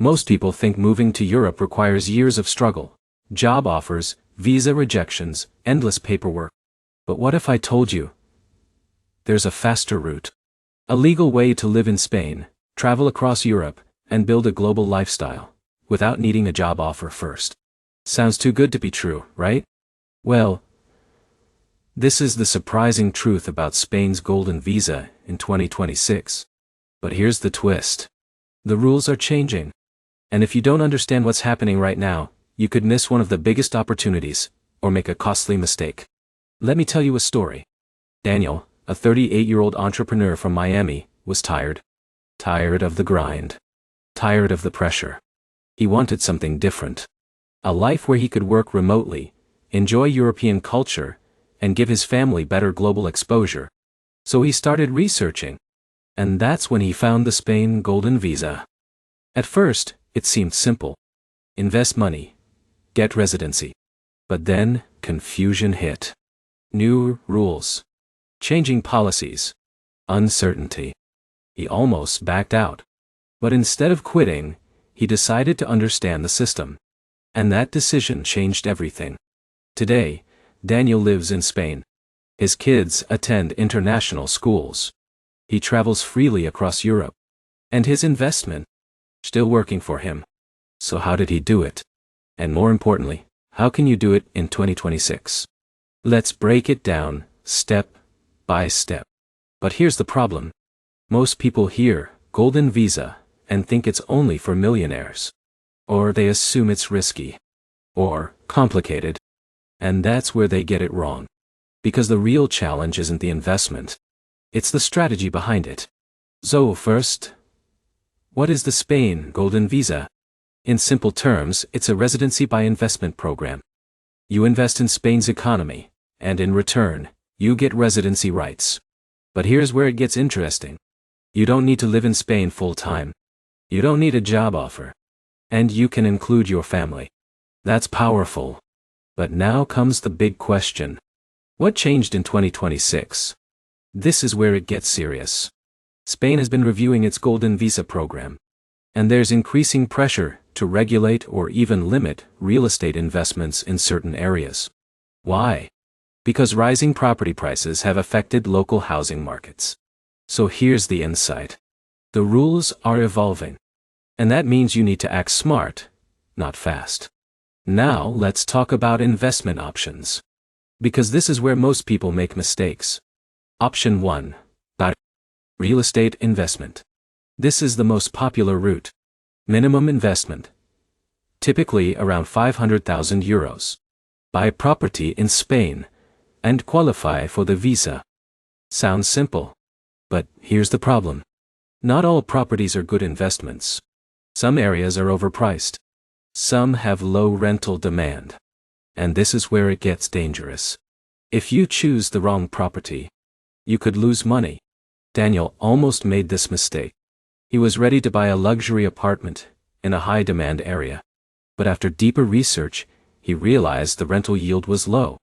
Most people think moving to Europe requires years of struggle, job offers, visa rejections, endless paperwork. But what if I told you there's a faster route? A legal way to live in Spain, travel across Europe, and build a global lifestyle, without needing a job offer first. Sounds too good to be true, right? Well, this is the surprising truth about Spain's golden visa in 2026. But here's the twist. The rules are changing. And if you don't understand what's happening right now, you could miss one of the biggest opportunities, or make a costly mistake. Let me tell you a story. Daniel, a 38-year-old entrepreneur from Miami, was tired. Tired of the grind. Tired of the pressure. He wanted something different. A life where he could work remotely, enjoy European culture, and give his family better global exposure. So he started researching. And that's when he found the Spain Golden Visa. At first, it seemed simple. Invest money. Get residency. But then, confusion hit. New rules. Changing policies. Uncertainty. He almost backed out. But instead of quitting, he decided to understand the system. And that decision changed everything. Today, Daniel lives in Spain. His kids attend international schools. He travels freely across Europe. And his investment, still working for him. So how did he do it? And more importantly, how can you do it in 2026? Let's break it down, step by step. But here's the problem. Most people hear Golden Visa and think it's only for millionaires. Or they assume it's risky. Or complicated. And that's where they get it wrong. Because the real challenge isn't the investment. It's the strategy behind it. So first, what is the Spain Golden Visa? In simple terms, it's a residency by investment program. You invest in Spain's economy, and in return, you get residency rights. But here's where it gets interesting. You don't need to live in Spain full-time. You don't need a job offer. And you can include your family. That's powerful. But now comes the big question. What changed in 2026? This is where it gets serious. Spain has been reviewing its Golden Visa program. And there's increasing pressure to regulate or even limit real estate investments in certain areas. Why? Because rising property prices have affected local housing markets. So here's the insight. The rules are evolving. And that means you need to act smart, not fast. Now let's talk about investment options. Because this is where most people make mistakes. Option 1. Real estate investment. This is the most popular route. Minimum investment. Typically around 500,000 euros. Buy property in Spain and qualify for the visa. Sounds simple. But here's the problem. Not all properties are good investments. Some areas are overpriced. Some have low rental demand. And this is where it gets dangerous. If you choose the wrong property, you could lose money. Daniel almost made this mistake. He was ready to buy a luxury apartment in a high-demand area. But after deeper research, he realized the rental yield was low.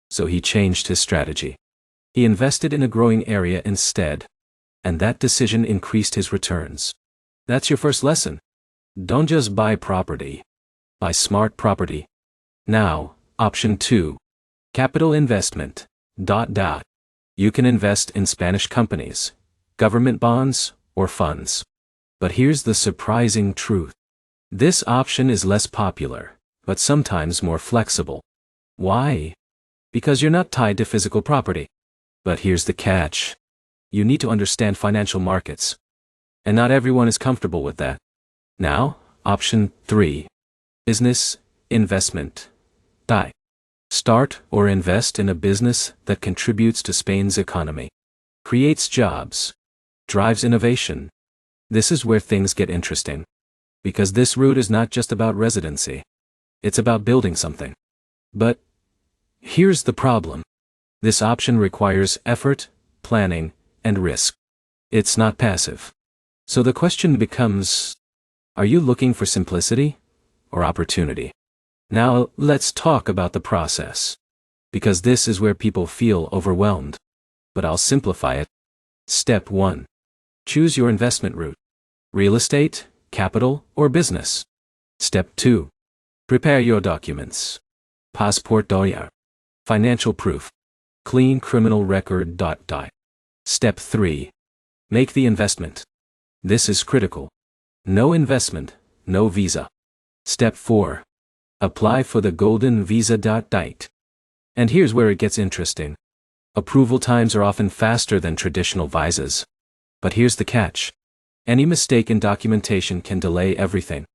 So he changed his strategy. He invested in a growing area instead. And that decision increased his returns. That's your first lesson. Don't just buy property. Buy smart property. Now, option 2. Capital investment. You can invest in Spanish companies, government bonds, or funds. But here's the surprising truth. This option is less popular, but sometimes more flexible. Why? Because you're not tied to physical property. But here's the catch. You need to understand financial markets. And not everyone is comfortable with that. Now, option 3. Business investment. Start or invest in a business that contributes to Spain's economy. Creates jobs. Drives innovation. This is where things get interesting. Because this route is not just about residency. It's about building something. But here's the problem. This option requires effort, planning, and risk. It's not passive. So the question becomes, are you looking for simplicity or opportunity? Now let's talk about the process. Because this is where people feel overwhelmed. But I'll simplify it. Step 1. Choose your investment route. Real estate, capital, or business. Step 2. Prepare your documents. Passport dossier. Financial proof. Clean criminal record. Step 3. Make the investment. This is critical. No investment, no visa. Step 4. Apply for the golden visa. And here's where it gets interesting. Approval times are often faster than traditional visas. But here's the catch. Any mistake in documentation can delay everything.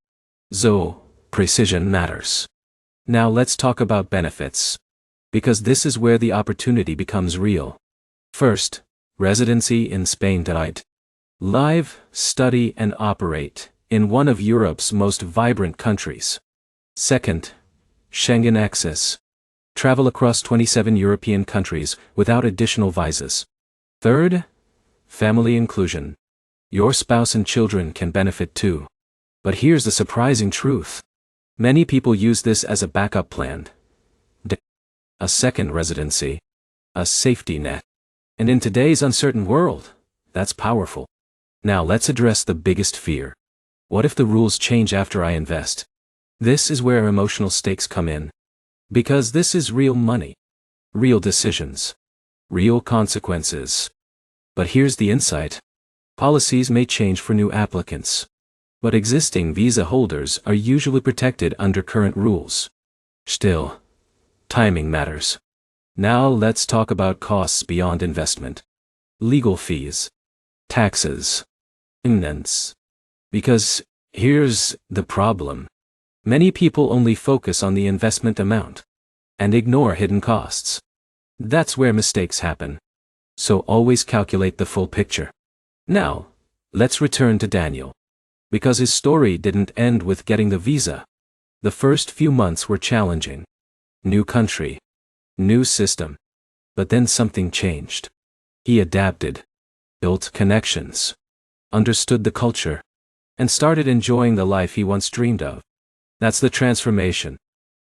So, precision matters. Now let's talk about benefits. Because this is where the opportunity becomes real. First, residency in Spain. Live, study and operate in one of Europe's most vibrant countries. Second, Schengen access. Travel across 27 European countries without additional visas. Third, family inclusion. Your spouse and children can benefit too. But here's the surprising truth. Many people use this as a backup plan. A second residency. A safety net. And in today's uncertain world, that's powerful. Now let's address the biggest fear. What if the rules change after I invest? This is where emotional stakes come in. Because this is real money. Real decisions. Real consequences. But here's the insight. Policies may change for new applicants. But existing visa holders are usually protected under current rules. Still, timing matters. Now let's talk about costs beyond investment. Legal fees. Taxes. Imminence. Because here's the problem. Many people only focus on the investment amount and ignore hidden costs. That's where mistakes happen. So always calculate the full picture. Now, let's return to Daniel. Because his story didn't end with getting the visa. The first few months were challenging. New country. New system. But then something changed. He adapted. Built connections. Understood the culture. And started enjoying the life he once dreamed of. That's the transformation.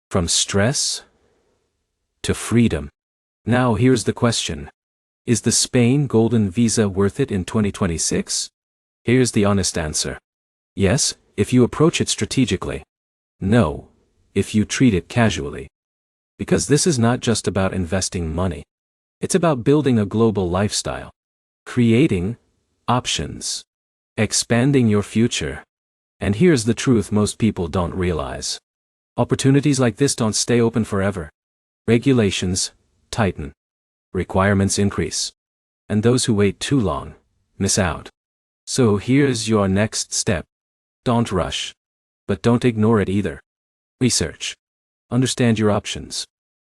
From stress to freedom. Now here's the question. Is the Spain Golden Visa worth it in 2026? Here's the honest answer. Yes, if you approach it strategically. No, if you treat it casually. Because this is not just about investing money. It's about building a global lifestyle. Creating options. Expanding your future. And here's the truth most people don't realize. Opportunities like this don't stay open forever. Regulations tighten. Requirements increase. And those who wait too long miss out. So here's your next step. Don't rush. But don't ignore it either. Research. Understand your options.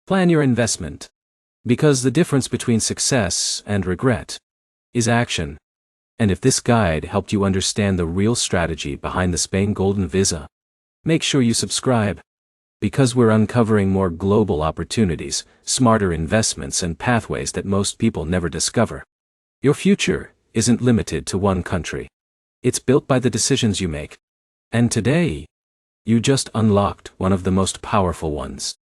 Plan your investment. Because the difference between success and regret is action. And if this guide helped you understand the real strategy behind the Spain Golden Visa, make sure you subscribe. Because we're uncovering more global opportunities, smarter investments and pathways that most people never discover. Your future isn't limited to one country. It's built by the decisions you make. And today, you just unlocked one of the most powerful ones.